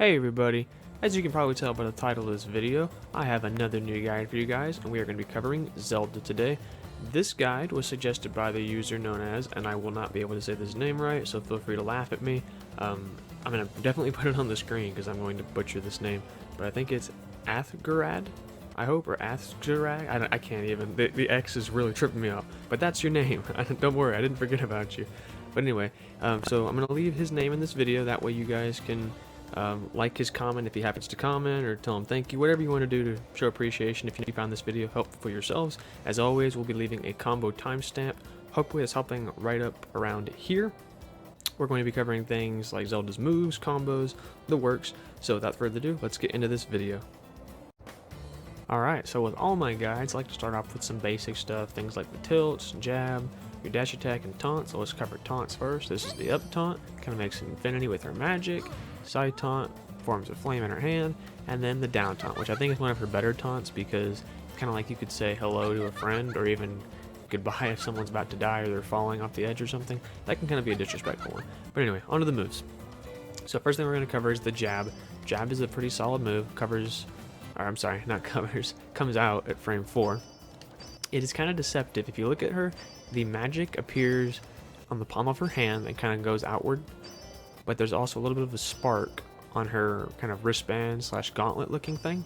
Hey everybody, as you can probably tell by the title of this video, I have another new guide for you guys, and we are going to be covering Zelda today. This guide was suggested by the user known as, and I will not be able to say this name right, so feel free to laugh at me. I'm going to definitely put it on the screen because I'm going to butcher this name, but I think it's Athgxradd, I hope, or Athgxradd. I can't even, the X is really tripping me up, but that's your name. Don't worry, I didn't forget about you. But anyway, so I'm going to leave his name in this video, that way you guys can like his comment if he happens to comment, or tell him thank you, whatever you want to do to show appreciation if you found this video helpful for yourselves. As always, we'll be leaving a combo timestamp. Hopefully it's helping right up around here. We're going to be covering things like Zelda's moves, combos, the works. So without further ado, let's get into this video. Alright, so with all my guides, I like to start off with some basic stuff, things like the tilts, jab, your dash attack, and taunt. So let's cover taunts first. This is the up taunt, kind of makes an infinity with her magic. Side taunt, forms a flame in her hand, and then the down taunt, which I think is one of her better taunts because it's kind of like you could say hello to a friend, or even goodbye if someone's about to die or they're falling off the edge or something. That can kind of be a disrespectful one. But anyway, on to the moves. So first thing we're going to cover is the jab. Jab is a pretty solid move, comes out at frame 4. It is kind of deceptive. If you look at her, the magic appears on the palm of her hand and kind of goes outward, but there's also a little bit of a spark on her kind of wristband slash gauntlet looking thing.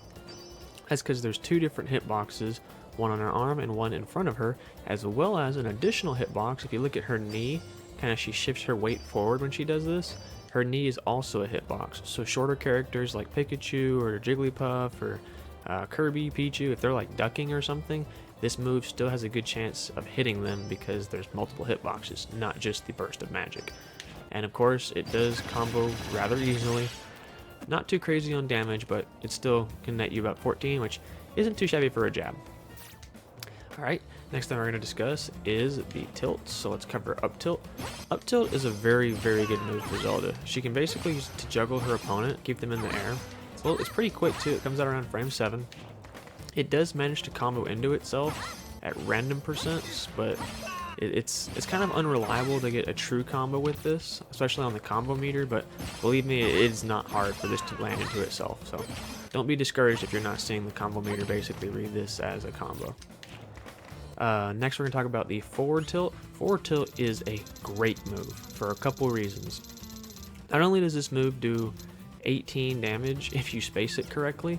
That's because there's two different hitboxes, one on her arm and one in front of her, as well as an additional hitbox. If you look at her knee, kind of she shifts her weight forward when she does this. Her knee is also a hitbox, so shorter characters like Pikachu or Jigglypuff or Kirby, Pichu, if they're like ducking or something, this move still has a good chance of hitting them because there's multiple hitboxes, not just the burst of magic. And of course, it does combo rather easily. Not too crazy on damage, but it still can net you about 14, which isn't too shabby for a jab. Alright, next thing we're going to discuss is the tilt. So let's cover up tilt. Up tilt is a very, very good move for Zelda. She can basically use it to juggle her opponent, keep them in the air. So it's pretty quick too, it comes out around frame 7. It does manage to combo into itself at random percents, but it's kind of unreliable to get a true combo with this, especially on the combo meter, but believe me, it is not hard for this to land into itself, so don't be discouraged if you're not seeing the combo meter basically read this as a combo. Next we're going to talk about the forward tilt. Forward tilt is a great move for a couple reasons. Not only does this move do 18 damage if you space it correctly,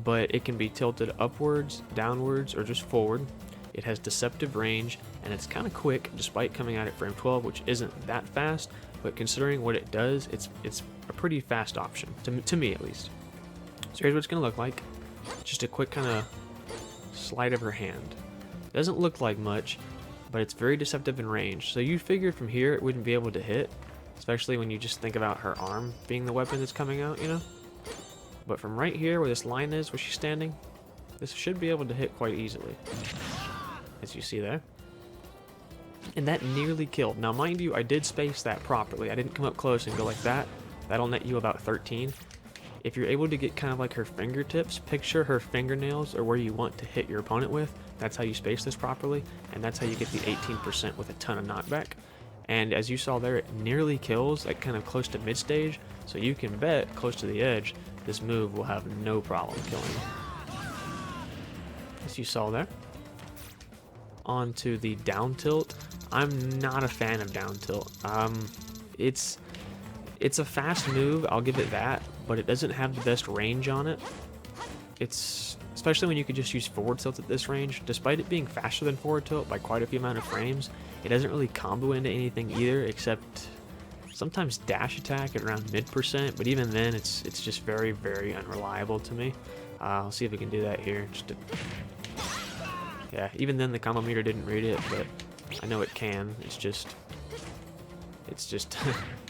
but it can be tilted upwards, downwards, or just forward. It has deceptive range, and it's kind of quick despite coming out at frame 12, which isn't that fast, but considering what it does, it's a pretty fast option, to me at least. So here's what it's going to look like. Just a quick kind of slide of her hand. Doesn't look like much, but it's very deceptive in range. So you figured from here it wouldn't be able to hit, especially when you just think about her arm being the weapon that's coming out, you know? But from right here where this line is, where she's standing, this should be able to hit quite easily, as you see there. And that nearly killed. Now mind you, I did space that properly. I didn't come up close and go like that. That'll net you about 13. If you're able to get kind of like her fingertips, picture her fingernails are where you want to hit your opponent with. That's how you space this properly, and that's how you get the 18% with a ton of knockback. And as you saw there, it nearly kills at kind of close to mid stage, so you can bet close to the edge this move will have no problem killing you. As you saw there. On to the down tilt. I'm not a fan of down tilt. It's a fast move, I'll give it that, but it doesn't have the best range on it. It's especially when you could just use forward tilt at this range. Despite it being faster than forward tilt by quite a few amount of frames, it doesn't really combo into anything either, except sometimes dash attack at around mid%, but even then it's just very, very unreliable to me. I'll see if we can do that here. Yeah, even then the combo meter didn't read it, but I know it can. It's just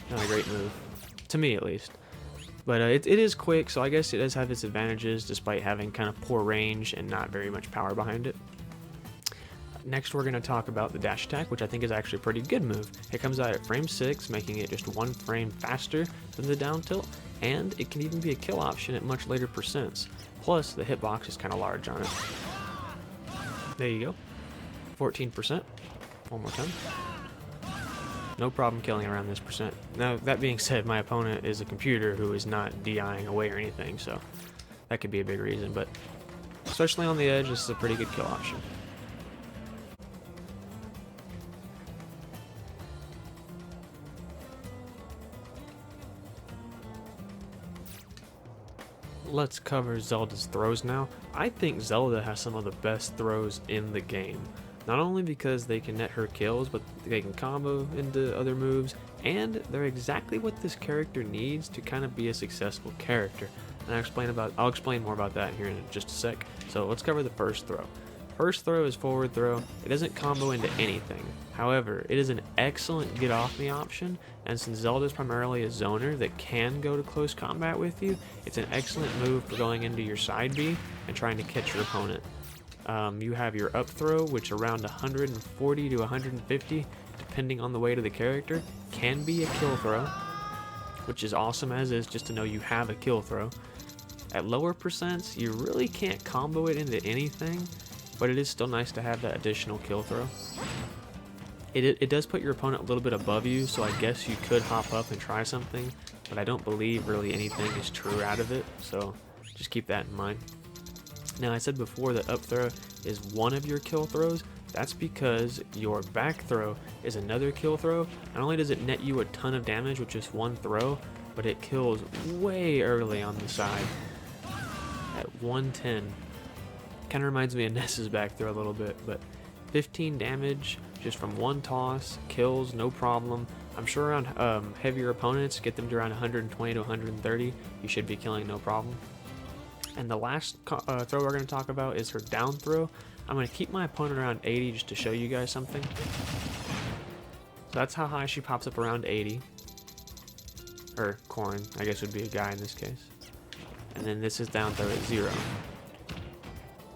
not a great move, to me at least. But it is quick, so I guess it does have its advantages despite having kind of poor range and not very much power behind it. Next we're going to talk about the dash attack, which I think is actually a pretty good move. It comes out at frame 6, making it just one frame faster than the down tilt, and it can even be a kill option at much later percents. Plus the hitbox is kind of large on it. There you go, 14%. One more time. No problem killing around this percent. Now, that being said, my opponent is a computer who is not DIing away or anything, so that could be a big reason, but especially on the edge, this is a pretty good kill option. Let's cover Zelda's throws now. I think Zelda has some of the best throws in the game. Not only because they can net her kills, but they can combo into other moves, and they're exactly what this character needs to kind of be a successful character. And I'll explain more about that here in just a sec. So let's cover the first throw. First throw is forward throw. It doesn't combo into anything. However, it is an excellent get off me option, and since Zelda is primarily a zoner that can go to close combat with you, it's an excellent move for going into your side B and trying to catch your opponent. You have your up throw, which around 140 to 150, depending on the weight of the character, can be a kill throw, which is awesome as is just to know you have a kill throw. At lower percents, you really can't combo it into anything, but it is still nice to have that additional kill throw. It does put your opponent a little bit above you, so I guess you could hop up and try something, but I don't believe really anything is true out of it, so just keep that in mind. Now, I said before that up throw is one of your kill throws. That's because your back throw is another kill throw. Not only does it net you a ton of damage with just one throw, but it kills way early on the side at 110. Kind of reminds me of Ness's back throw a little bit, but 15 damage just from one toss, kills no problem. I'm sure around heavier opponents, get them to around 120 to 130, you should be killing no problem. And the last throw we're going to talk about is her down throw. I'm going to keep my opponent around 80 just to show you guys something. So that's how high she pops up, around 80. Or Corn, I guess would be a guy in this case. And then this is down throw at 0.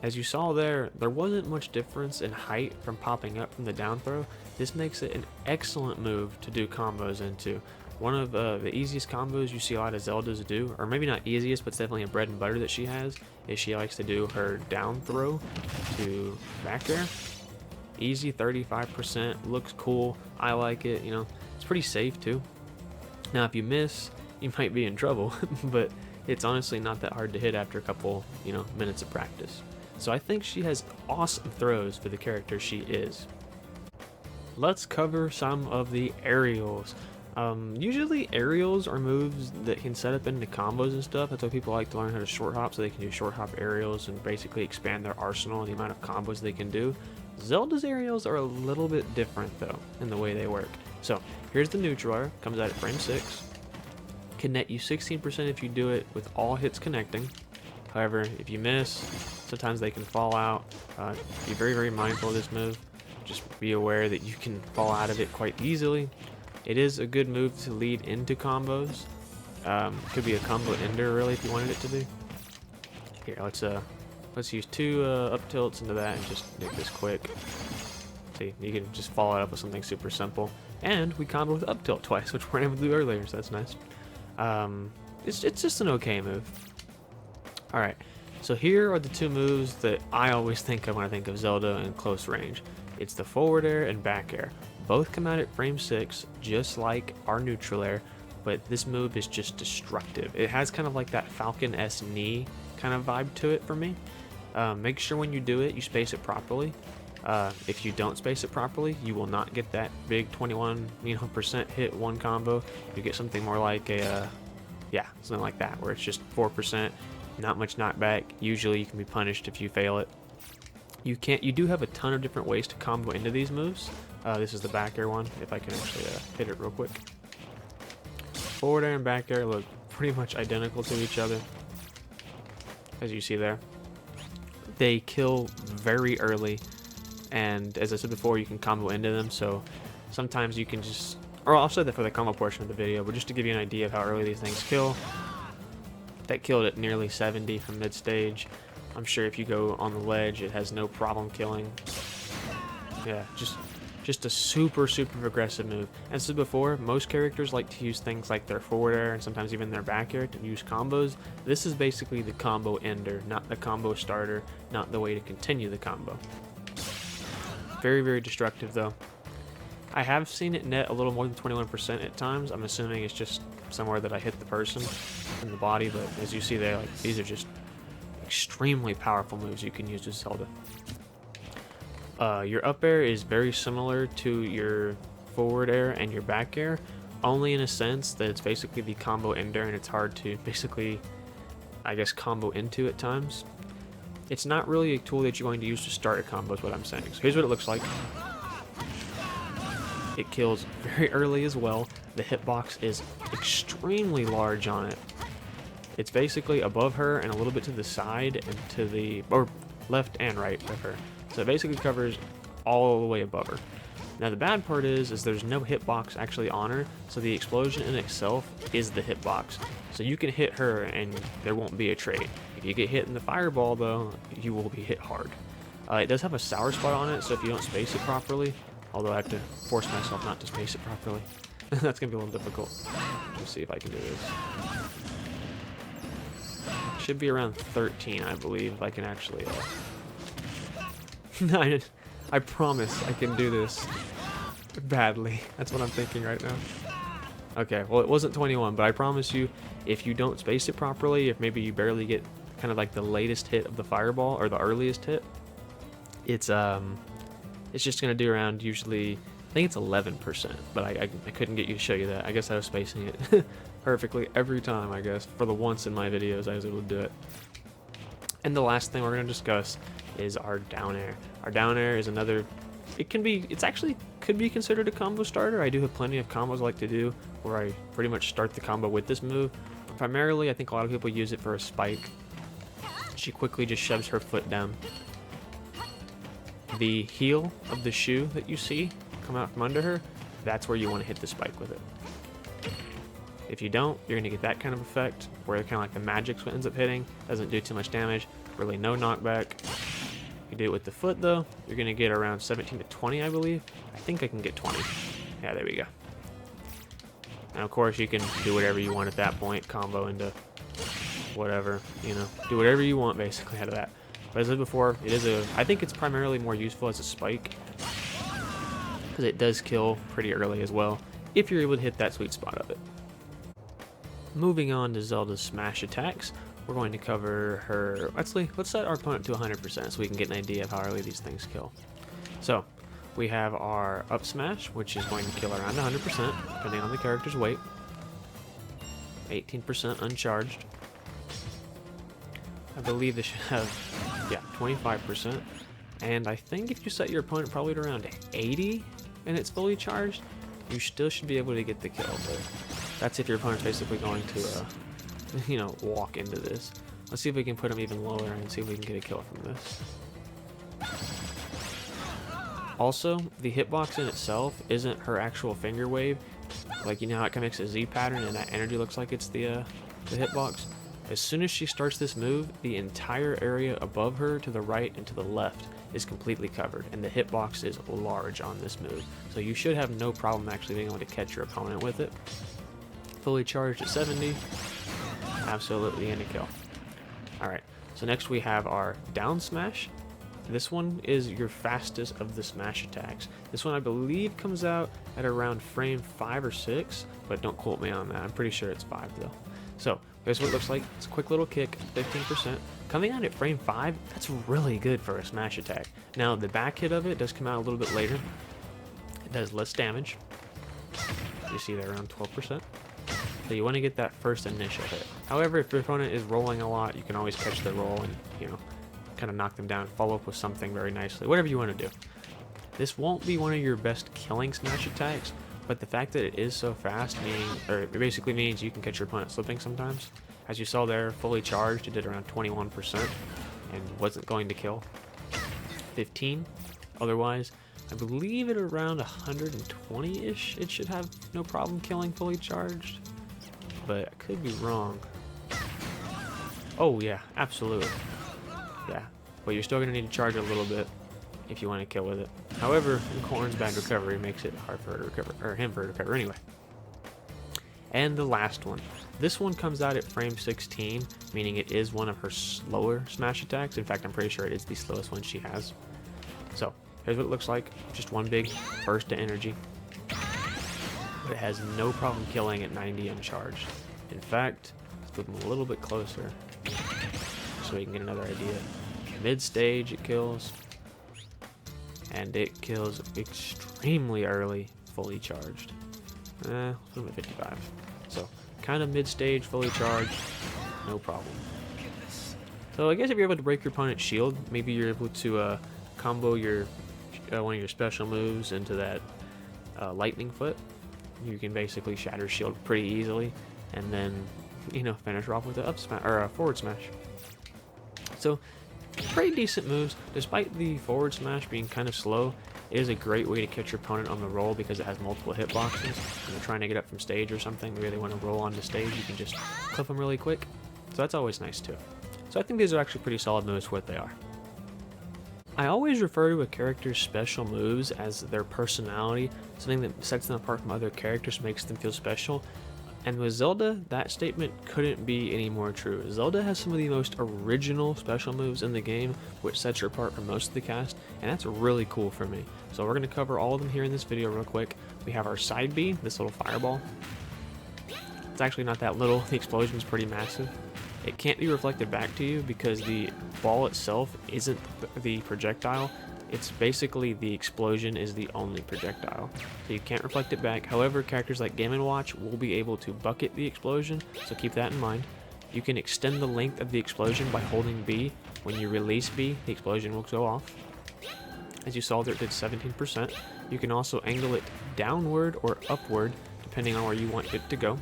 As you saw there wasn't much difference in height from popping up from the down throw. This makes it an excellent move to do combos into. One of the easiest combos you see a lot of Zeldas do, or maybe not easiest, but it's definitely a bread and butter that she has, is she likes to do her down throw to back air. Easy 35%, looks cool, I like it, you know, it's pretty safe too. Now if you miss, you might be in trouble, but it's honestly not that hard to hit after a couple, you know, minutes of practice. So I think she has awesome throws for the character she is. Let's cover some of the aerials. Usually aerials are moves that can set up into combos and stuff. That's why people like to learn how to short hop, so they can do short hop aerials and basically expand their arsenal and the amount of combos they can do. Zelda's aerials are a little bit different though in the way they work. So here's the neutral air, comes out at frame 6. Can net you 16% if you do it with all hits connecting. However, if you miss, sometimes they can fall out. Be very, very mindful of this move. Just be aware that you can fall out of it quite easily. It is a good move to lead into combos. Could be a combo ender really if you wanted it to be. Here, let's use 2 up tilts into that and just make this quick. See, you can just follow it up with something super simple. And we combo with up tilt twice, which we weren't able to do earlier, so that's nice. It's just an okay move. Alright, so here are the 2 moves that I always think of when I think of Zelda in close range. It's the forward air and back air. Both come out at frame 6, just like our neutral air, but this move is just destructive. It has kind of like that Falcon S knee kind of vibe to it for me. Make sure when you do it, you space it properly. If you don't space it properly, you will not get that big 21% hit one combo. You get something more like a, yeah, something like that, where it's just 4%, not much knockback. Usually you can be punished if you fail it. You do have a ton of different ways to combo into these moves. This is the back air one, if I can actually hit it real quick. Forward air and back air look pretty much identical to each other, as you see there. They kill very early, and as I said before, you can combo into them, so sometimes you can just, or I'll say that for the combo portion of the video, but just to give you an idea of how early these things kill. That killed at nearly 70 from mid stage. I'm sure if you go on the ledge, it has no problem killing. Yeah, just a super aggressive move. As I said before, most characters like to use things like their forward air and sometimes even their back air to use combos. This is basically the combo ender, not the combo starter, not the way to continue the combo. Very destructive though. I have seen it net a little more than 21% at times. I'm assuming it's just somewhere that I hit the person in the body, but as you see there, like, these are just extremely powerful moves you can use with Zelda. Your up air is very similar to your forward air and your back air, only in a sense that it's basically the combo end air and it's hard to basically, I guess, combo into at times. It's not really a tool that you're going to use to start a combo is what I'm saying. So here's what it looks like. It kills very early as well. The hitbox is extremely large on it. It's basically above her and a little bit to the side and to the, or left and right of her. So it basically covers all the way above her. Now the bad part is there's no hitbox actually on her, so the explosion in itself is the hitbox. So you can hit her and there won't be a trade. If you get hit in the fireball though, you will be hit hard. It does have a sour spot on it, so if you don't space it properly, although I have to force myself not to space it properly, that's going to be a little difficult. Let's see if I can do this. Should be around 13, I believe, if I can actually... I promise I can do this badly. That's what I'm thinking right now. Okay, well, it wasn't 21, but I promise you, if you don't space it properly, if maybe you barely get kind of like the latest hit of the fireball, or the earliest hit, it's just going to do around usually, I think it's 11%, but I couldn't get you to show you that. I guess I was spacing it perfectly every time, I guess. For the once in my videos, I was able to do it. And the last thing we're going to discuss is our down air. Our down air is another, it's actually could be considered a combo starter. I do have plenty of combos I like to do where I pretty much start the combo with this move. But primarily, I think a lot of people use it for a spike. She quickly just shoves her foot down. The heel of the shoe that you see come out from under her, that's where you want to hit the spike with it. If you don't, you're going to get that kind of effect where kind of like the magic's what ends up hitting, doesn't do too much damage, really no knockback. You do it with the foot though, you're going to get around 17 to 20, I believe. I think I can get 20. Yeah, there we go. And of course you can do whatever you want at that point, combo into whatever, you know, do whatever you want basically out of that. But as I said before, I think it's primarily more useful as a spike because it does kill pretty early as well if you're able to hit that sweet spot of it. Moving on to Zelda's smash attacks, we're going to cover her. Actually, let's set our opponent to 100% so we can get an idea of how early these things kill. So we have our up smash, which is going to kill around 100% depending on the character's weight. 18% uncharged. I believe this should have, yeah, 25%. And I think if you set your opponent probably to around 80 and it's fully charged, you still should be able to get the kill. But that's if your opponent's basically going to, you know, walk into this. Let's see if we can put him even lower and see if we can get a kill from this. Also, the hitbox in itself isn't her actual finger wave. Like, you know how it kind of makes a Z pattern and that energy looks like it's the hitbox? As soon as she starts this move, the entire area above her to the right and to the left is completely covered, and the hitbox is large on this move. So you should have no problem actually being able to catch your opponent with it. Fully charged at 70, absolutely any kill. Alright, so next we have our down smash. This one is your fastest of the smash attacks. This one I believe comes out at around frame 5 or 6, but don't quote me on that. I'm pretty sure it's 5 though. So here's what it looks like. It's a quick little kick, 15%. Coming out at frame 5, that's really good for a smash attack. Now the back hit of it does come out a little bit later. It does less damage. You see there around 12%. So you want to get that first initial hit. However, if your opponent is rolling a lot, you can always catch their roll and, you know, kind of knock them down, follow up with something very nicely, whatever you want to do. This won't be one of your best killing smash attacks, but the fact that it is so fast, it basically means you can catch your opponent slipping sometimes. As you saw there, fully charged, it did around 21% and wasn't going to kill. 15 otherwise. I believe at around 120-ish, it should have no problem killing fully charged, but I could be wrong. Oh yeah, absolutely. Yeah, but you're still going to need to charge a little bit if you want to kill with it. However, Corn's bad recovery makes it hard for her to recover, or him for her to recover anyway. And the last one. This one comes out at frame 16, meaning it is one of her slower smash attacks. In fact, I'm pretty sure it is the slowest one she has. So, here's what it looks like. Just one big burst of energy. but it has no problem killing at 90 uncharged. In fact, let's put them a little bit closer so we can get another idea. Mid-stage it kills, and it kills extremely early, fully charged. Let's put them at 55. So, kind of mid-stage, fully charged, no problem. So I guess if you're able to break your opponent's shield, maybe you're able to combo your one of your special moves into that lightning foot. You can basically shatter shield pretty easily, and then finish her off with an up smash or a forward smash. So pretty decent moves, despite the forward smash being kind of slow. It is a great way to catch your opponent on the roll because it has multiple hitboxes. When they're trying to get up from stage or something, maybe they want to roll onto stage, you can just clip them really quick. So that's always nice too. So I think these are actually pretty solid moves for what they are. I always refer to a character's special moves as their personality, something that sets them apart from other characters, makes them feel special. And with Zelda, that statement couldn't be any more true. Zelda has some of the most original special moves in the game, which sets her apart from most of the cast, and that's really cool for me. So we're going to cover all of them here in this video real quick. We have our side B, this little fireball. It's actually not that little, the explosion is pretty massive. It can't be reflected back to you because the ball itself isn't the projectile. It's basically the explosion is the only projectile. So you can't reflect it back. However, characters like Game & Watch will be able to bucket the explosion, so keep that in mind. You can extend the length of the explosion by holding B. When you release B, the explosion will go off. As you saw there, it did 17%. You can also angle it downward or upward, depending on where you want it to go.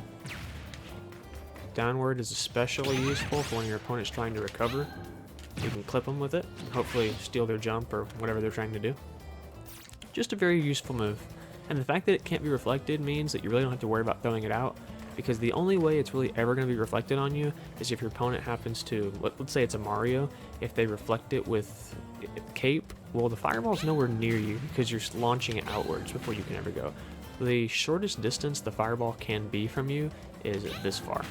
Downward is especially useful for when your opponent's trying to recover. You can clip them with it, and hopefully steal their jump or whatever they're trying to do. Just a very useful move. And the fact that it can't be reflected means that you really don't have to worry about throwing it out, because the only way it's really ever going to be reflected on you is if your opponent happens to, let's say it's a Mario, if they reflect it with cape, well, the fireball's nowhere near you because you're launching it outwards before you can ever go. The shortest distance the fireball can be from you is this far.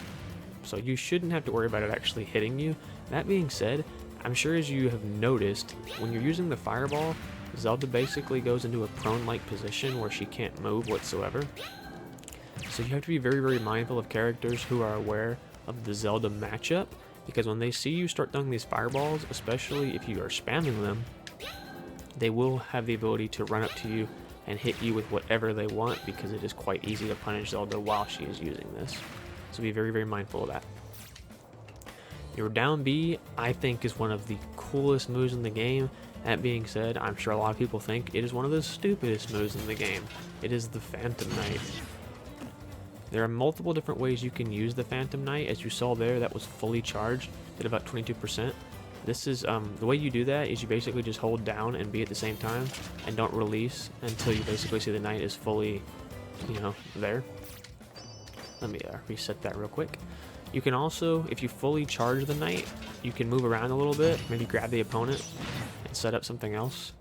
So you shouldn't have to worry about it actually hitting you. That being said, I'm sure as you have noticed, when you're using the fireball, Zelda basically goes into a prone-like position where she can't move whatsoever. So you have to be very, very mindful of characters who are aware of the Zelda matchup, because when they see you start throwing these fireballs, especially if you are spamming them, they will have the ability to run up to you and hit you with whatever they want, because it is quite easy to punish Zelda while she is using this. So be very, very mindful of that. Your down B, I think, is one of the coolest moves in the game. That being said, I'm sure a lot of people think it is one of the stupidest moves in the game. It is the Phantom Knight. There are multiple different ways you can use the Phantom Knight. As you saw there, that was fully charged, did about 22%. This is, the way you do that is you basically just hold down and B at the same time, and don't release until you basically see the Knight is fully, there. Let me reset that real quick. You can also, if you fully charge the Knight, you can move around a little bit, maybe grab the opponent and set up something else.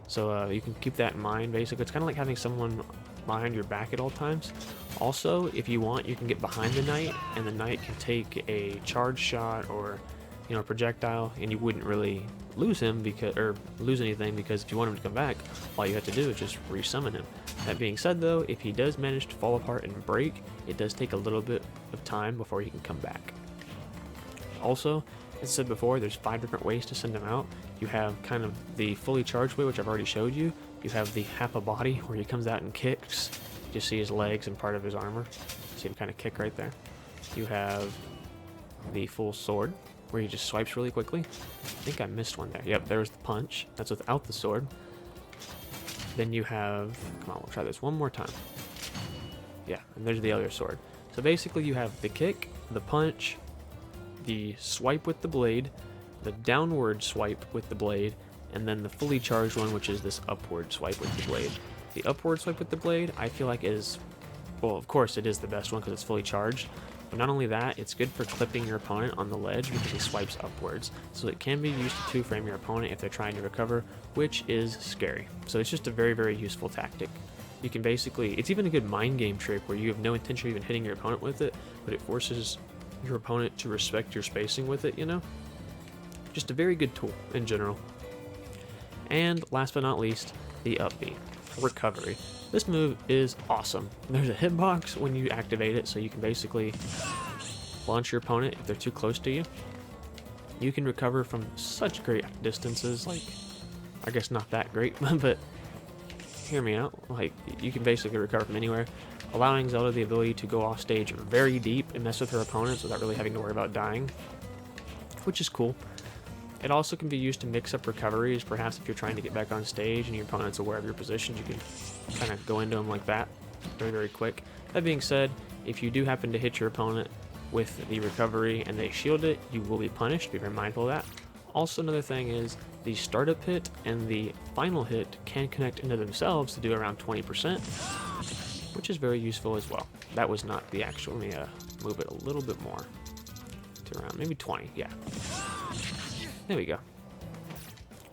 So you can keep that in mind. Basically, it's kind of like having someone behind your back at all times. Also, if you want, you can get behind the Knight, and the Knight can take a charge shot or a projectile, and you wouldn't really lose him or lose anything, because if you want him to come back, all you have to do is just resummon him. That being said, though, if he does manage to fall apart and break, it does take a little bit of time before he can come back. Also, as I said before, there's 5 different ways to send him out. You have kind of the fully charged way, which I've already showed you. You have the half a body, where he comes out and kicks. You just see his legs and part of his armor. See him kind of kick right there. You have the full sword, where he just swipes really quickly. I think I missed one there. Yep, there's the punch. That's without the sword. Then you have, come on, we'll try this one more time. Yeah, and there's the other sword. So basically you have the kick, the punch, the swipe with the blade, the downward swipe with the blade, and then the fully charged one, which is this upward swipe with the blade. The upward swipe with the blade, I feel like is, well, of course it is the best one because it's fully charged. But not only that, it's good for clipping your opponent on the ledge because he swipes upwards. So it can be used to two-frame your opponent if they're trying to recover, which is scary. So it's just a very, very useful tactic. You can basically, it's even a good mind game trick where you have no intention of even hitting your opponent with it, but it forces your opponent to respect your spacing with it, Just a very good tool in general. And last but not least, the up B. Recovery. This move is awesome. There's a hitbox when you activate it, so you can basically launch your opponent if they're too close to you. You can recover from such great distances, like, I guess not that great, but hear me out. Like, you can basically recover from anywhere, allowing Zelda the ability to go off stage very deep and mess with her opponents without really having to worry about dying, which is cool. It also can be used to mix up recoveries. Perhaps if you're trying to get back on stage and your opponent's aware of your positions, you can kind of go into them like that very quick. That being said, if you do happen to hit your opponent with the recovery and they shield it, you will be punished. Be very mindful of that. Also, another thing is the startup hit and the final hit can connect into themselves to do around 20%, which is very useful as well. That was not the actual. Let me move it a little bit more to around maybe 20. Yeah. There we go.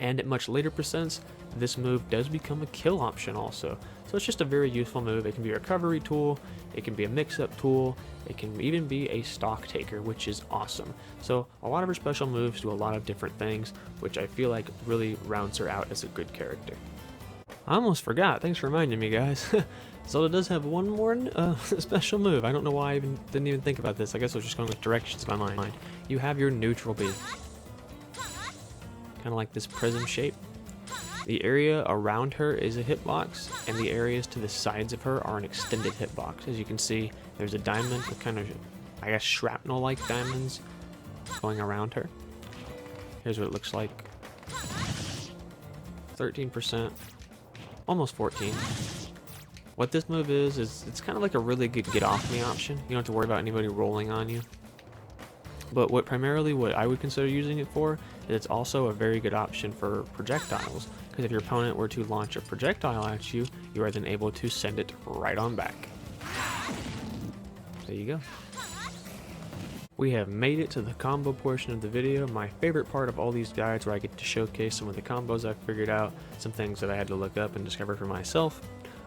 And at much later percents, this move does become a kill option also. So it's just a very useful move. It can be a recovery tool, it can be a mix-up tool, it can even be a stock taker, which is awesome. So a lot of her special moves do a lot of different things, which I feel like really rounds her out as a good character. I almost forgot. Thanks for reminding me, guys. Zelda does have one more special move. I don't know why I didn't even think about this. I guess I was just going with directions in my mind. You have your neutral B. Kind of like this prism shape. The area around her is a hitbox, and the areas to the sides of her are an extended hitbox. As you can see, there's a diamond with kind of, I guess, shrapnel-like diamonds going around her. Here's what it looks like. 13%, almost 14. What this move is it's kind of like a really good get-off-me option. You don't have to worry about anybody rolling on you. But what I would consider using it for is it's also a very good option for projectiles, because if your opponent were to launch a projectile at you, you are then able to send it right on back. There you go. We have made it to the combo portion of the video, my favorite part of all these guides, where I get to showcase some of the combos I've figured out, some things that I had to look up and discover for myself.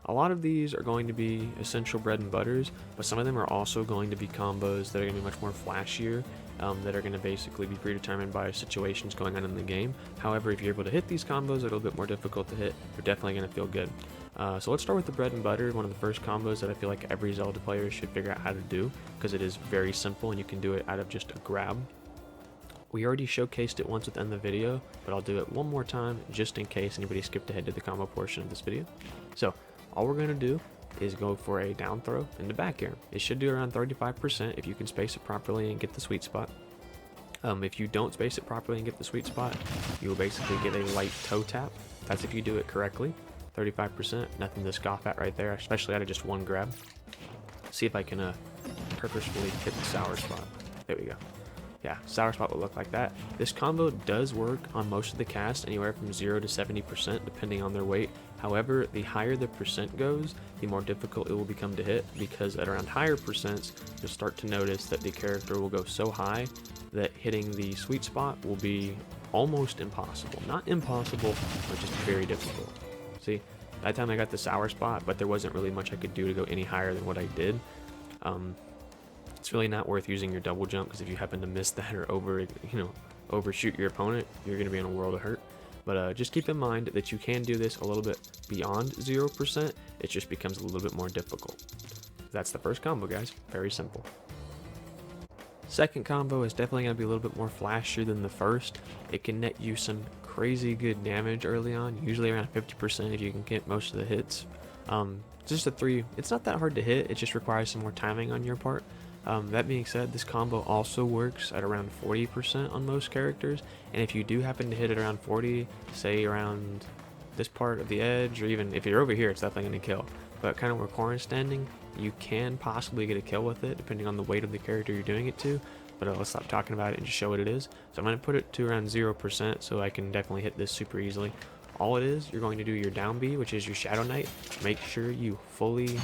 A lot of these are going to be essential bread and butters, but some of them are also going to be combos that are going to be much more flashier, that are going to basically be predetermined by situations going on in the game. However, if you're able to hit these combos, they're a little bit more difficult to hit. You're definitely going to feel good. So let's start with the bread and butter, one of the first combos that I feel like every Zelda player should figure out how to do, because it is very simple and you can do it out of just a grab. We already showcased it once within the video, but I'll do it one more time just in case anybody skipped ahead to the combo portion of this video. So all we're going to do is go for a down throw into back air. It should do around 35% if you can space it properly and get the sweet spot. If you don't space it properly and get the sweet spot, you will basically get a light toe tap. That's if you do it correctly. 35%, nothing to scoff at right there, especially out of just one grab. See if I can purposefully hit the sour spot. There we go. Yeah, sour spot will look like that. This combo does work on most of the cast, anywhere from 0 to 70% depending on their weight. However, the higher the percent goes, the more difficult it will become to hit, because at around higher percents, you'll start to notice that the character will go so high that hitting the sweet spot will be almost impossible. Not impossible, but just very difficult. See, that time I got the sour spot, but there wasn't really much I could do to go any higher than what I did. It's really not worth using your double jump, because if you happen to miss that or overshoot your opponent, you're going to be in a world of hurt. But just keep in mind that you can do this a little bit beyond 0%. It just becomes a little bit more difficult. That's the first combo, guys. Very simple. Second combo is definitely going to be a little bit more flashier than the first. It can net you some crazy good damage early on, usually around 50% if you can get most of the hits. Just a 3, it's not that hard to hit, it just requires some more timing on your part. That being said, this combo also works at around 40% on most characters, and if you do happen to hit it around 40, say around this part of the edge, or even if you're over here, it's definitely going to kill. But kind of where Corrin's standing, you can possibly get a kill with it, depending on the weight of the character you're doing it to. But let's stop talking about it and just show what it is. So I'm going to put it to around 0%, so I can definitely hit this super easily. All it is, you're going to do your down B, which is your Shadow Knight. Make sure you fully,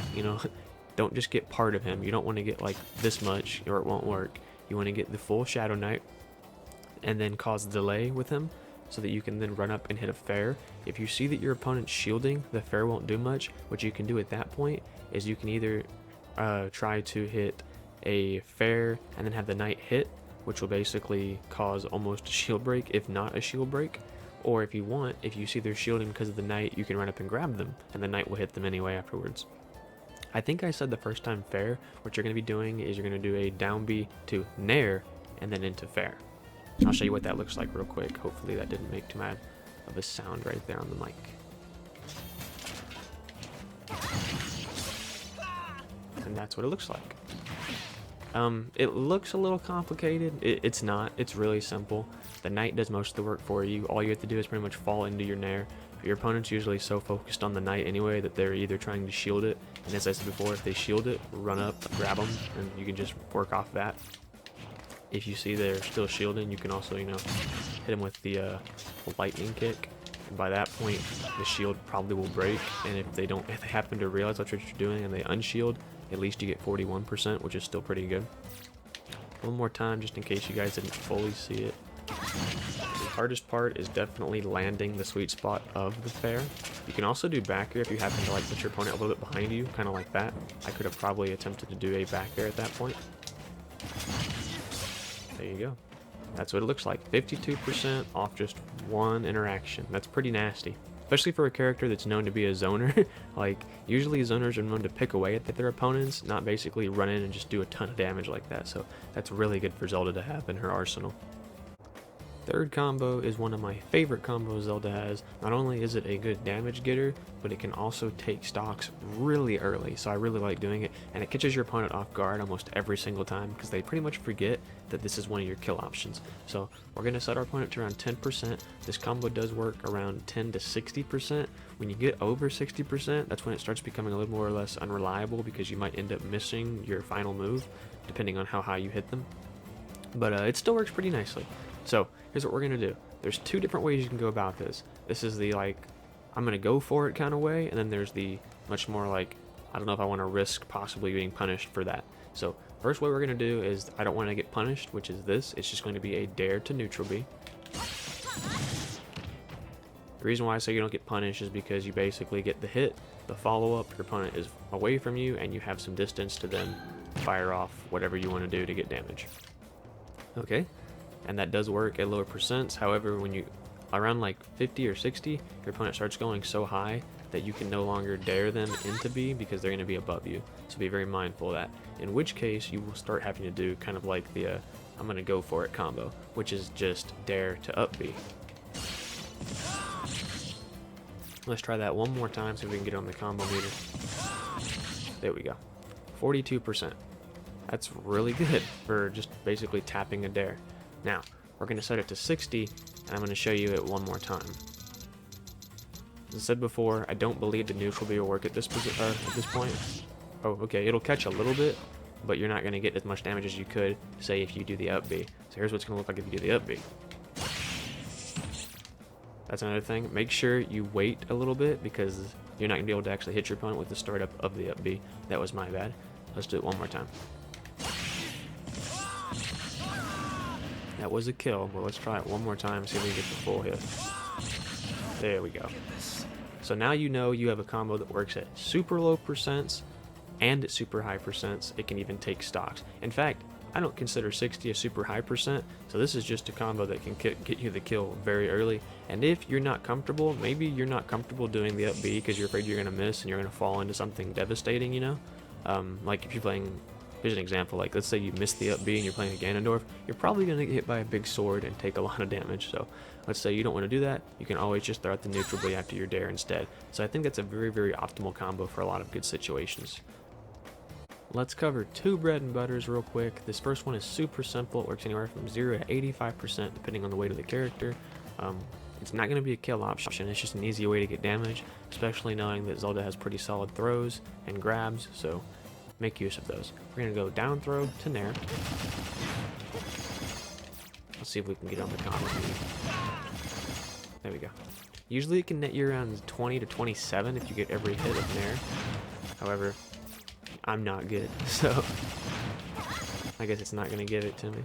don't just get part of him. You don't want to get like this much or it won't work. You want to get the full Shadow Knight and then cause delay with him so that you can then run up and hit a fair. If you see that your opponent's shielding, the fair won't do much. What you can do at that point is you can either try to hit a fair and then have the knight hit, which will basically cause almost a shield break, if not a shield break. Or if you want, if you see they're shielding because of the knight, you can run up and grab them, and the knight will hit them anyway afterwards. I think I said the first time fair. What you're going to be doing is you're going to do a down B to nair, and then into fair. I'll show you what that looks like real quick. Hopefully that didn't make too mad of a sound right there on the mic. And that's what it looks like. It looks a little complicated. It's not. It's really simple. The knight does most of the work for you. All you have to do is pretty much fall into your nair. Your opponent's usually so focused on the knight anyway that they're either trying to shield it, and as I said before, if they shield it, run up, grab them, and you can just work off that. If you see they're still shielding, you can also, you know, hit them with the lightning kick. And by that point, the shield probably will break. And if they happen to realize that's what you're doing and they unshield, at least you get 41%, which is still pretty good. One more time, just in case you guys didn't fully see it. The hardest part is definitely landing the sweet spot of the fair. You can also do back air if you happen to like put your opponent a little bit behind you, kind of like that. I could have probably attempted to do a back air at that point. There you go. That's what it looks like. 52% off just one interaction. That's pretty nasty. Especially for a character that's known to be a zoner. Like, usually zoners are known to pick away at their opponents, not basically run in and just do a ton of damage like that. So that's really good for Zelda to have in her arsenal. Third combo is one of my favorite combos Zelda has. Not only is it a good damage getter, but it can also take stocks really early, so I really like doing it, and it catches your opponent off guard almost every single time because they pretty much forget that this is one of your kill options. So we're going to set our opponent to around 10%. This combo does work around 10 to 60%. When you get over 60%, that's when it starts becoming a little more or less unreliable because you might end up missing your final move depending on how high you hit them. But it still works pretty nicely. So here's what we're going to do. There's two different ways you can go about this. This is the like, I'm going to go for it kind of way, and then there's the much more like, I don't know if I want to risk possibly getting punished for that. So first way we're going to do is I don't want to get punished, which is this. It's just going to be a dare to neutral B. The reason why I say you don't get punished is because you basically get the hit, the follow-up, your opponent is away from you, and you have some distance to then fire off whatever you want to do to get damage. Okay? And that does work at lower percents. However, when you around like 50 or 60, your opponent starts going so high that you can no longer dare them into B because they're going to be above you. So be very mindful of that. In which case, you will start having to do kind of like the I'm going to go for it combo, which is just dare to up B. Let's try that one more time so we can get on the combo meter. There we go. 42%. That's really good for just basically tapping a dare. Now, we're going to set it to 60, and I'm going to show you it one more time. As I said before, I don't believe the neutral B will work at this point. Oh, okay, it'll catch a little bit, but you're not going to get as much damage as you could, say, if you do the up B. So here's what it's going to look like if you do the up B. That's another thing. Make sure you wait a little bit, because you're not going to be able to actually hit your opponent with the startup of the up B. That was my bad. Let's do it one more time. That was a kill, but let's try it one more time, see if we can get the full hit. There we go. So now you know you have a combo that works at super low percents and at super high percents. It can even take stocks. In fact, I don't consider 60 a super high percent, so this is just a combo that can get you the kill very early. And if you're not comfortable, maybe you're not comfortable doing the up B because you're afraid you're going to miss and you're going to fall into something devastating, you know? Like if you're playing... Here's an example, like let's say you miss the up B and you're playing a Ganondorf, you're probably going to get hit by a big sword and take a lot of damage. So let's say you don't want to do that, you can always just throw out the neutral B after your dare instead. So I think that's a very, very optimal combo for a lot of good situations. Let's cover two bread and butters real quick. This first one is super simple. It works anywhere from 0 to 85% depending on the weight of the character. It's not going to be a kill option, it's just an easy way to get damage, especially knowing that Zelda has pretty solid throws and grabs, so make use of those. We're going to go down throw to nair. Let's see if we can get on the combo. There we go. Usually it can net you around 20 to 27 if you get every hit of nair. However, I'm not good, so I guess it's not going to give it to me.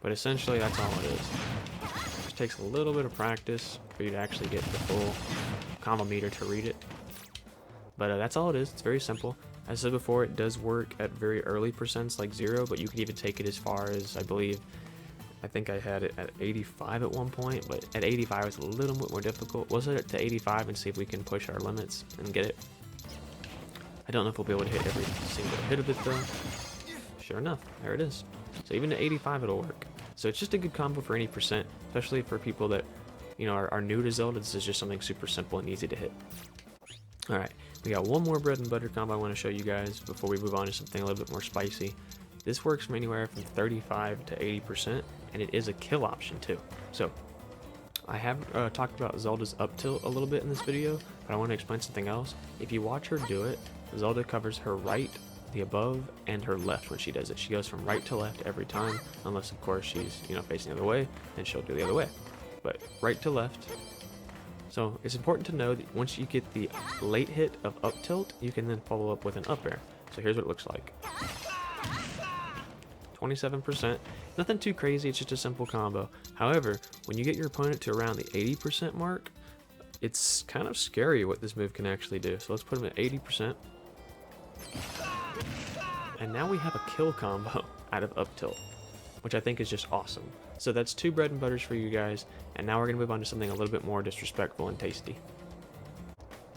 But essentially that's all it is. It just takes a little bit of practice for you to actually get the full combo meter to read it. But that's all it is. It's very simple. As I said before, it does work at very early percents like 0, but you can even take it as far as, I believe, I think I had it at 85 at one point, but at 85 it's a little bit more difficult. We'll set it to 85 and see if we can push our limits and get it. I don't know if we'll be able to hit every single hit of it though. Sure enough, there it is. So even at 85 it'll work. So it's just a good combo for any percent, especially for people that, you know, are new to Zelda. This is just something super simple and easy to hit. Alright, we got one more bread and butter combo I want to show you guys before we move on to something a little bit more spicy. This works from anywhere from 35 to 80%, and it is a kill option too. So, I have talked about Zelda's up tilt a little bit in this video, but I want to explain something else. If you watch her do it, Zelda covers her right, the above, and her left when she does it. She goes from right to left every time, unless of course she's, you know, facing the other way, and she'll do the other way. But right to left. So it's important to know that once you get the late hit of up tilt, you can then follow up with an up air. So here's what it looks like. 27%. Nothing too crazy, it's just a simple combo. However, when you get your opponent to around the 80% mark, it's kind of scary what this move can actually do. So let's put him at 80%. And now we have a kill combo out of up tilt, which I think is just awesome. So that's 2 bread and butters for you guys, and now we're going to move on to something a little bit more disrespectful and tasty.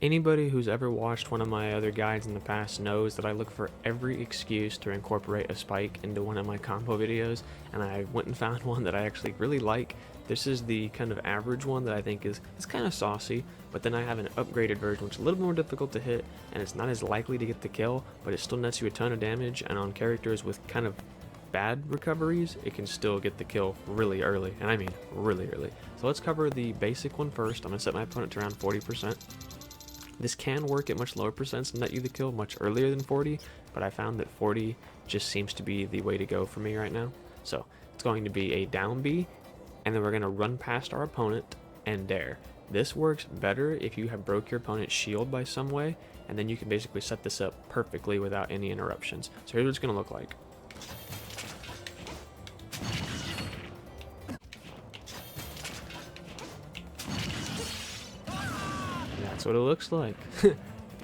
Anybody who's ever watched one of my other guides in the past knows that I look for every excuse to incorporate a spike into one of my combo videos, and I went and found one that I actually really like. This is the kind of average one that I think is kind of saucy, but then I have an upgraded version which is a little more difficult to hit, and it's not as likely to get the kill, but it still nets you a ton of damage, and on characters with kind of bad recoveries, it can still get the kill really early, and I mean really early. So let's cover the basic one first. I'm going to set my opponent to around 40%. This can work at much lower percents and net you the kill much earlier than 40, but I found that 40 just seems to be the way to go for me right now. So it's going to be a down B, and then we're going to run past our opponent and dare. This works better if you have broke your opponent's shield by some way, and then you can basically set this up perfectly without any interruptions. So here's what it's going to look like. That's what it looks like.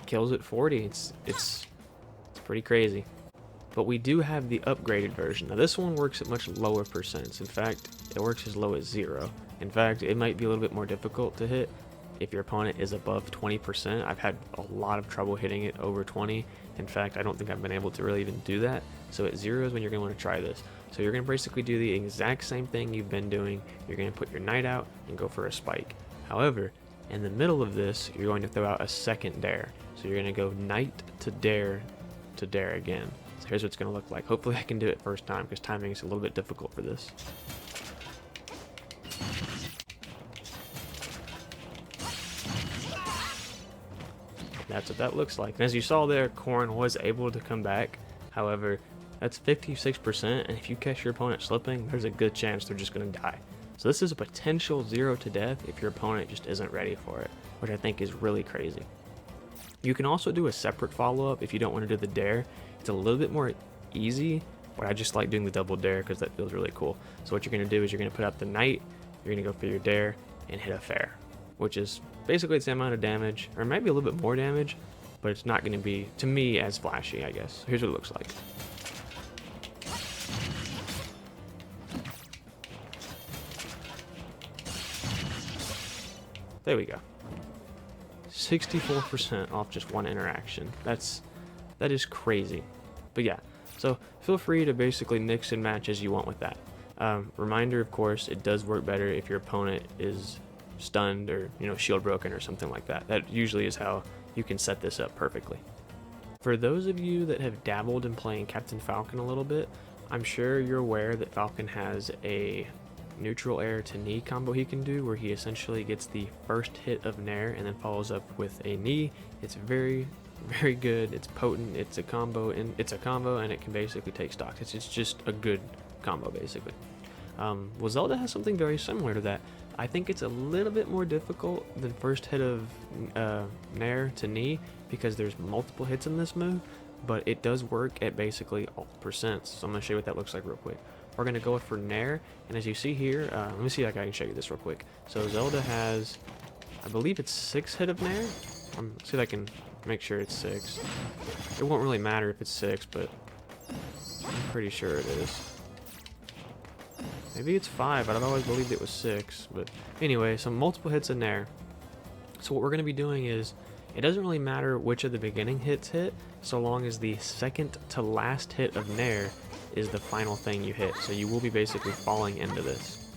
Kills at 40. It's pretty crazy. But we do have the upgraded version. Now this one works at much lower percents. In fact, it works as low as 0. In fact, it might be a little bit more difficult to hit if your opponent is above 20%. I've had a lot of trouble hitting it over 20. In fact, I don't think I've been able to really even do that. So at 0 is when you're going to want to try this. So you're going to basically do the exact same thing you've been doing. You're going to put your knight out and go for a spike. However, in the middle of this, you're going to throw out a second dare. So you're going to go knight to dare again. So here's what it's going to look like. Hopefully I can do it first time, because timing is a little bit difficult for this. That's what that looks like. And as you saw there, Corrin was able to come back. However, that's 56%, and if you catch your opponent slipping, there's a good chance they're just going to die. So this is a potential 0 to death if your opponent just isn't ready for it, which I think is really crazy. You can also do a separate follow-up if you don't want to do the dare. It's a little bit more easy, but I just like doing the double dare because that feels really cool. So what you're going to do is you're going to put out the knight, you're going to go for your dare, and hit a fair, which is basically the same amount of damage, or maybe a little bit more damage, but it's not going to be, to me, as flashy, I guess. So here's what it looks like. There we go. 64% off just one interaction. That is crazy. But yeah, so feel free to basically mix and match as you want with that. Reminder, of course, it does work better if your opponent is stunned or, you know, shield broken or something like that. That usually is how you can set this up perfectly. For those of you that have dabbled in playing Captain Falcon a little bit, I'm sure you're aware that Falcon has a neutral air to knee combo he can do, where he essentially gets the first hit of nair and then follows up with a knee. It's very good, it's potent, it's a combo, and it can basically take stocks. It's just a good combo basically. Well, Zelda has something very similar to that. I think it's a little bit more difficult than first hit of nair to knee because there's multiple hits in this move, but it does work at basically all percents. So I'm going to show you what that looks like real quick. We're going to go for nair, and as you see here, let me see if I can show you this real quick. So Zelda has, I believe it's 6 hit of nair. Let's see if I can make sure it's 6. It won't really matter if it's 6, but I'm pretty sure it is. Maybe it's 5, but I've always believed it was 6. But anyway, some multiple hits in there. So what we're going to be doing is, it doesn't really matter which of the beginning hits hit, so long as the second to last hit of Nair is the final thing you hit. So you will be basically falling into this.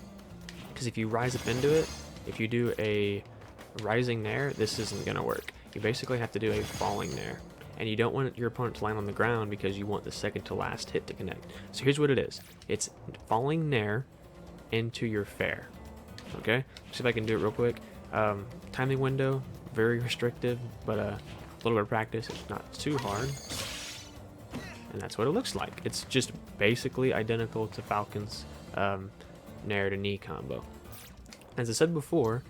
Because if you rise up into it, if you do a rising Nair, this isn't going to work. You basically have to do a falling Nair. And you don't want your opponent to land on the ground because you want the second to last hit to connect. So here's what it is. It's falling Nair into your fair. Okay? See if I can do it real quick. Timing window, very restrictive, but a little bit of practice, it's not too hard. And that's what it looks like. It's just basically identical to Falcon's Nair to knee combo. As I said before,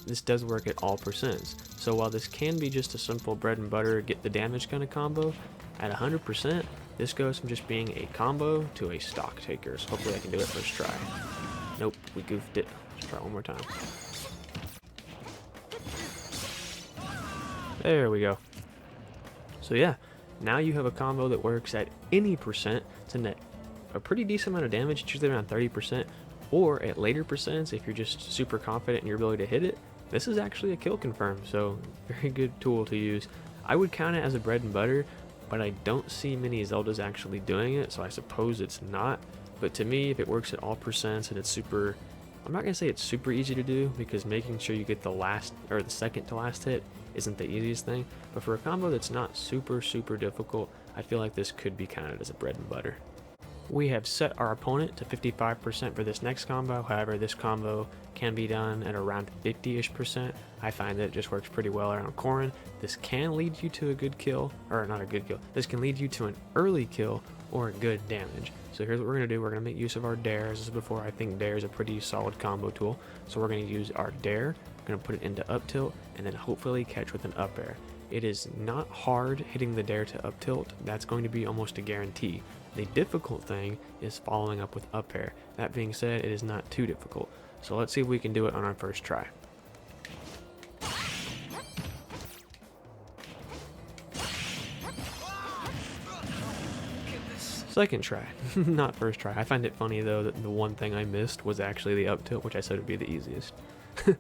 this does work at all percents. So while this can be just a simple bread and butter, get the damage kind of combo, at 100%, this goes from just being a combo to a stock taker. So hopefully I can do it first try. Nope, we goofed it. Let's try one more time. There we go. So yeah, now you have a combo that works at any percent to net a pretty decent amount of damage, it's usually around 30%, or at later percents, if you're just super confident in your ability to hit it, this is actually a kill confirm, so very good tool to use. I would count it as a bread and butter, but I don't see many Zeldas actually doing it, so I suppose it's not. But to me, if it works at all percents and it's super, I'm not gonna say it's super easy to do, because making sure you get the last or the second to last hit isn't the easiest thing. But for a combo that's not super difficult, I feel like this could be counted as a bread and butter. We have set our opponent to 55% for this next combo. However, this combo can be done at around 50-ish%. I find that it just works pretty well around Corrin. This can lead you to a good kill, or not a good kill. This can lead you to an early kill or a good damage. So here's what we're going to do. We're going to make use of our Dare. As before, I think Dare is a pretty solid combo tool. So we're going to use our Dare. We're going to put it into up tilt and then hopefully catch with an up air. It is not hard hitting the Dare to up tilt. That's going to be almost a guarantee. The difficult thing is following up with up air. That being said, it is not too difficult. So let's see if we can do it on our first try. Second try, not first try. I find it funny though that the one thing I missed was actually the up tilt, which I said would be the easiest. But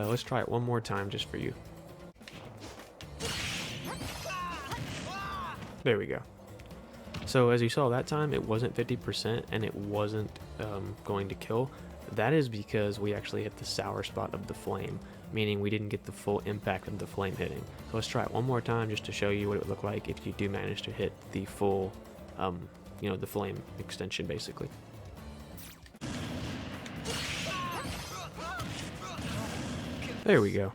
let's try it one more time just for you. There we go. So as you saw that time, it wasn't 50% and it wasn't going to kill. That is because we actually hit the sour spot of the flame, meaning we didn't get the full impact of the flame hitting. So let's try it one more time just to show you what it would look like if you do manage to hit the full, the flame extension basically. There we go.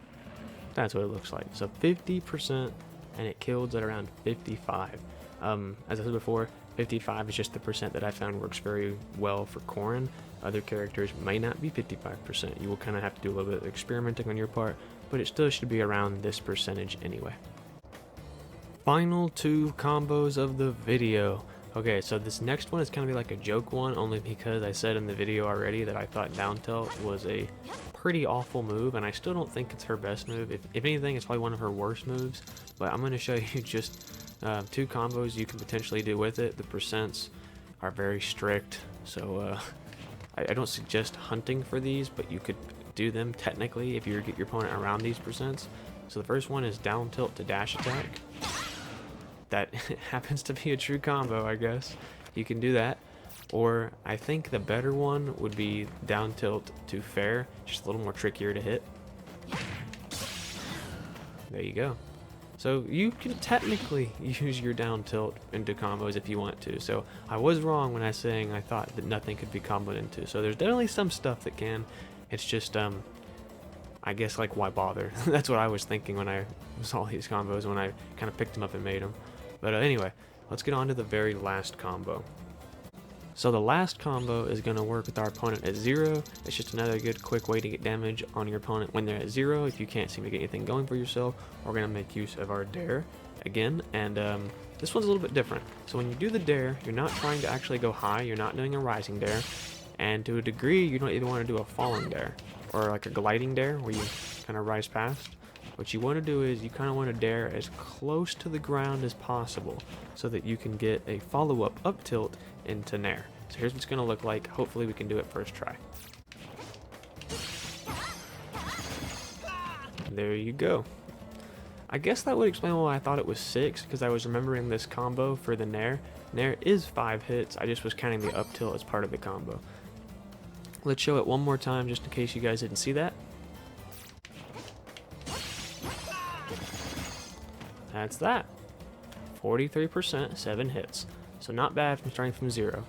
That's what it looks like. So 50% and it killed at around 55. As I said before, 55 is just the percent that I found works very well for Corrin. Other characters may not be 55%. You will kind of have to do a little bit of experimenting on your part, but it still should be around this percentage anyway. Final two combos of the video. Okay, so this next one is kind of like a joke one, only because I said in the video already that I thought down tilt was a pretty awful move, and I still don't think it's her best move. If anything, it's probably one of her worst moves, but I'm going to show you just two combos you can potentially do with it. The percents are very strict, so I don't suggest hunting for these, but you could do them technically if you get your opponent around these percents. So the first one is down tilt to dash attack. That happens to be a true combo, I guess. You can do that. Or I think the better one would be down tilt to fair, just a little more trickier to hit. There you go. So you can technically use your down tilt into combos if you want to. So I was wrong when I was saying I thought that nothing could be comboed into. So there's definitely some stuff that can. It's just, I guess, like, why bother? That's what I was thinking when I saw these combos, when I kind of picked them up and made them. But anyway, let's get on to the very last combo. So the last combo is going to work with our opponent at 0. It's just another good quick way to get damage on your opponent when they're at 0. If you can't seem to get anything going for yourself, we're going to make use of our Dare again. And this one's a little bit different. So when you do the Dare, you're not trying to actually go high. You're not doing a rising Dare. And to a degree, you don't even want to do a falling Dare or like a gliding Dare where you kind of rise past. What you want to do is you kind of want to Dare as close to the ground as possible so that you can get a follow-up up tilt into Nair. So here's what's going to look like. Hopefully we can do it first try. There you go. I guess that would explain why I thought it was 6, because I was remembering this combo for the Nair. Nair is 5 hits, I just was counting the up tilt as part of the combo. Let's show it one more time just in case you guys didn't see that. That's that. 43%, 7 hits. So not bad from starting from 0.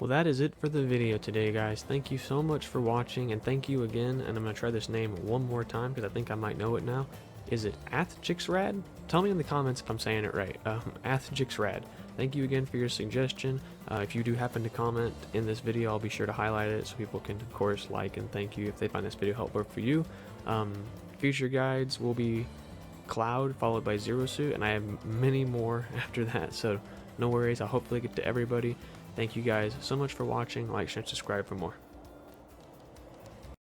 Well, that is it for the video today, guys. Thank you so much for watching, and thank you again, and I'm going to try this name one more time because I think I might know it now. Is it Athgxradd? Tell me in the comments if I'm saying it right. Athgxradd. Thank you again for your suggestion. If you do happen to comment in this video, I'll be sure to highlight it so people can, of course, like and thank you if they find this video helpful for you. Future guides will be Cloud followed by Zero Suit, and I have many more after that, so no worries. I'll hopefully get to everybody. Thank you guys so much for watching. Like, share, and subscribe for more.